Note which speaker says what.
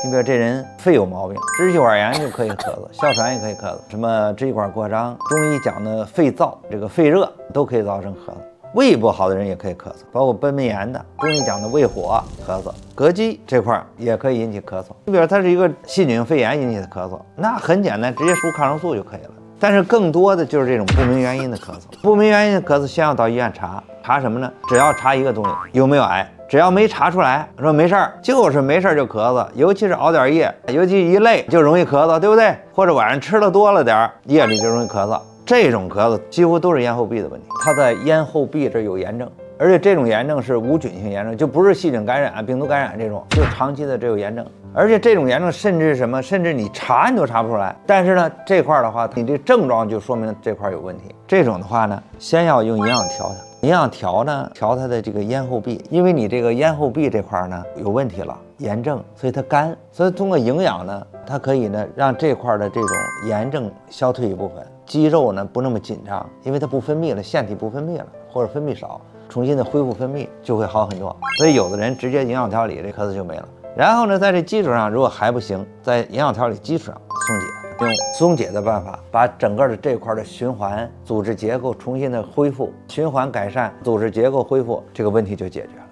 Speaker 1: 你比如这人肺有毛病，支气管炎就可以咳嗽，哮喘也可以咳嗽，什么支气管扩张，中医讲的肺燥，这个肺热都可以造成咳嗽。胃不好的人也可以咳嗽，包括贲门炎的，中医讲的胃火咳嗽，膈肌这块也可以引起咳嗽。你比如它是一个细菌肺炎引起的咳嗽，那很简单，直接输抗生素就可以了。但是更多的就是这种不明原因的咳嗽，不明原因的咳嗽先要到医院查什么呢？只要查一个东西，有没有癌。只要没查出来，说没事儿，就是没事儿就咳嗽，尤其是熬点夜，尤其一累就容易咳嗽，对不对？或者晚上吃的多了点，夜里就容易咳嗽。这种咳嗽几乎都是咽后壁的问题，它在咽后壁这有炎症，而且这种炎症是无菌性炎症，就不是细菌感染、病毒感染这种，就长期的这有炎症。而且这种炎症甚至什么，甚至你查你都查不出来。但是呢，这块的话，你这症状就说明这块有问题。这种的话呢，先要用营养调它。营养调呢，调它的这个咽后壁，因为你这个咽后壁这块呢有问题了，炎症，所以它干，所以通过营养呢，它可以呢让这块的这种炎症消退一部分，肌肉呢不那么紧张，因为它不分泌了，腺体不分泌了，或者分泌少，重新的恢复分泌就会好很多。所以有的人直接营养调理，这咳嗽就没了。然后呢，在这基础上，如果还不行，在营养调理基础上松解。用松解的办法，把整个的这块的循环组织结构重新的恢复，循环改善，组织结构恢复，这个问题就解决了。